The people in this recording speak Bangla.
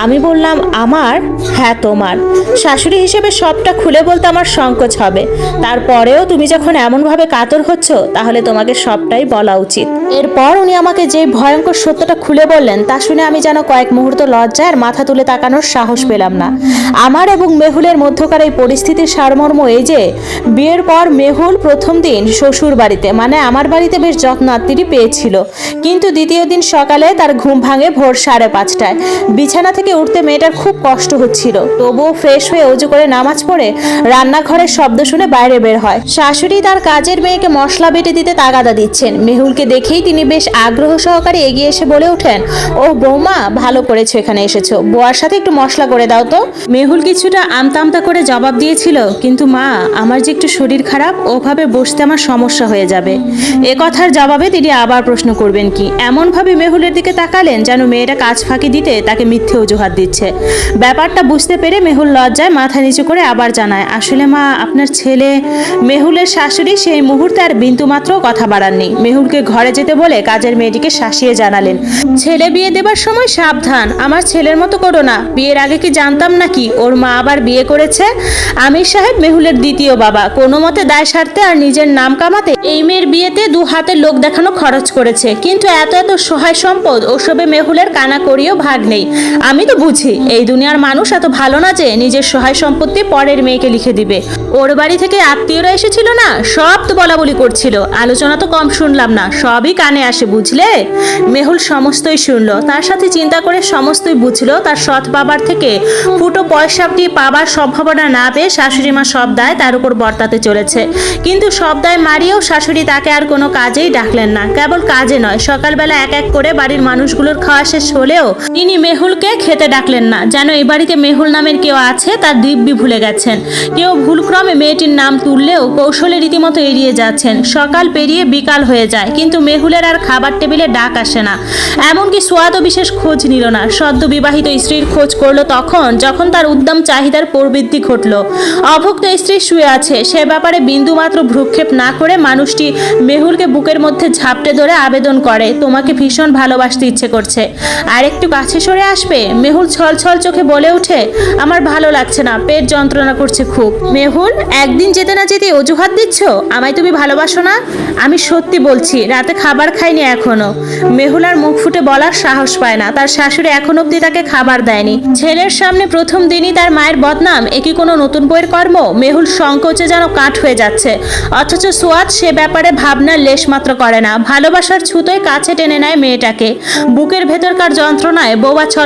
আমি বললাম, আমার? হ্যাঁ তোমার। শাশুড়ি হিসেবে সবটা খুলে বলতে আমার সংকোচ হবে, তারপরেও তুমি যখন এমনভাবে কাতর হচ্ছ তাহলে তোমাকে সবটাই বলা উচিত। এরপর উনি আমাকে যে ভয়ঙ্কর সত্যটা খুলে বললেন তা শুনে আমি যেন কয়েক মুহূর্ত লজ্জায় আর মাথা তুলে তাকানোর সাহস পেলাম না। আমার এবং মেহুলের মধ্যকার এই পরিস্থিতির সারমর্ম এই যে, বিয়ের পর মেহুল প্রথম দিন শ্বশুর বাড়িতে মানে আমার বাড়িতে বেশ যত্ন আত্মীয় পেয়েছিল, কিন্তু দ্বিতীয় দিন সকালে তার ঘুম ভাঙে ভোর 5:30টায়। বিছানা থেকে উঠতে মেয়েটার খুব কষ্ট হচ্ছিল, তবুও ফ্রেশ হয়ে অজু করে নামাজ পড়ে রান্নাঘরের শব্দ শুনে বাইরে বের হয়। শাশুড়ি তার কাজের মেয়েকে মশলা বেটে দিতে তাগাদা দিচ্ছেন। মেহুলকে দেখেই তিনি বেশ আগ্রহ সহকারে এগিয়ে এসে বলে ওঠেন, ও বৌমা, ভালো করেছো এখানে এসেছো, বোয়ার সাথে একটু মশলা করে দাও তো। মেহুল কিছুটা আমতা আমতা করে জবাব দিয়েছিল, কিন্তু মা, আমার যে একটু শরীর খারাপ, ওভাবে বসতে আমার সমস্যা হয়ে যাবে। এ কথার জবাবে তিনি আবার প্রশ্ন করবেন কি এমনভাবে মেহুলের দিকে তাকালেন যেন মেয়েটা কাজ ফাঁকি দিতে তাকে মিথ্যে অজুহাত দিচ্ছে। ব্যাপারটা বুঝতে পেরে মেহুল লজ্জায় মাথা নিচু করে আবার জানায়, আসলে মা, আপনার ছেলে। মেহুলের শাশুড়ি সেই মুহূর্তে আর বিন্দুমাত্র কথা বাড়াননি। মেহুলকে ঘরে যেতে বলে কাজের মেয়েটিকে শাসিয়ে জানালেন, ছেলে বিয়ে দেবার সময় সাবধান, আমার ছেলের মতো করো না। বিয়ের আগে কি জানতাম নাকি ওর মা আবার বিয়ে করেছে? আমির সাহেব মেহুলের দ্বিতীয় বাবা, কোনো মতে দায় সারতে আর নিজের নাম কামাতে এই মেয়ের বিয়েতে 2 হাতের লোক দেখানো খরচ করেছে, কিন্তু এত এত সহায় সম্পদ ওসবে মেহুলের কানা করিও ভাগ নেই। আমি তো বুঝি এই দুনিয়ার মানুষ এত ভালো না যে নিজের সহায় সম্পত্তি পরের মেয়েকে লিখে দিবে। ওর বাড়ি থেকে আত্মীয়রা এসেছিল না, সব তো বলা বলি করছিল, আলোচনা তো কম শুনলাম না, সবই কানে আসে, বুঝলে? মেহুল সমস্তই শুনলো, তার সাথে চিন্তা করে সমস্তই বুঝলো তার সৎ বাবার থেকে ফুটো পয়সাটি পাবার সম্ভাবনা না পেয়ে শাশুড়ি মা সব দায় তার উপর বর্তাতে চলেছে। কিন্তু সব দায় মারিয়েও শাশুড়ি তাকে আর কোনো কাজেই ডাকলেন না। কেবল কাজে নয়, সকালবেলা এক এক করে বাড়ির মানুষগুলোর খাওয়া শেষ হলেও তিনি মেহুলকে খেতে ডাকলেন না, যেন এই বাড়িতে মেহুল নামের কেউ আছে তার দিব্যি ভুলে গেছেন। কেউ ভুলক্রমে মেয়েটির নাম তুললেও কৌশলে রীতিমতো এড়িয়ে যাচ্ছেন। সকাল পেরিয়ে বিকাল হয়ে যায়, কিন্তু মেহুলের আর খাবার টেবিলে ডাক আসে না। এমনকি সোয়াদও বিশেষ খোঁজ নিল না। সদ্য বিবাহিত স্ত্রীর খোঁজ করলো তখন যখন তার উদ্যম চাহিদার প্রবৃদ্ধি ঘটল। অভুক্ত স্ত্রী শুয়ে আছে সে ব্যাপারে বিন্দুমাত্র ভ্রুক্ষেপ না করে মানুষটি মেহুলকে বুকের মধ্যে ঝাপটে ধরে আবেদন করে, তোমাকে ভীষণ ভালোবাসতে ইচ্ছে করছে, আর একটু কাছে সরে আসবে? মেহুল ছল ছল চোখে বলে ওঠে, আমার ভালো লাগছে না, পেট যন্ত্রণা করছে খুব। মেহুল, একদিন যেতে না যেতে অজুহাত দিচ্ছ আমায় তুমি ভালোবাসো না? আমি সত্যি বলছি, রাতে খাবার খাইনি এখনো। মেহুল আর মুখ ফুটে বলার সাহস পায় না, তার শাশুড়ি এখন অব্দি তাকে খাবার দেয়নি। ছেলের সামনে প্রথম দিনই তার মায়ের বদনাম, এ কি কোনো নতুন বইয়ের কর্ম? মেহুল সংকোচে যেন কাঠ হয়ে যাচ্ছে, অথচ সোয়াদ সে ব্যাপারে ভাবনার লেশমাত্র করে না। ভালোবাসার ছুতোয় কাছে টেনে নেয় মেয়েটাকে। বুকের ভেতরকার যন্ত্রণায় বোবা ছট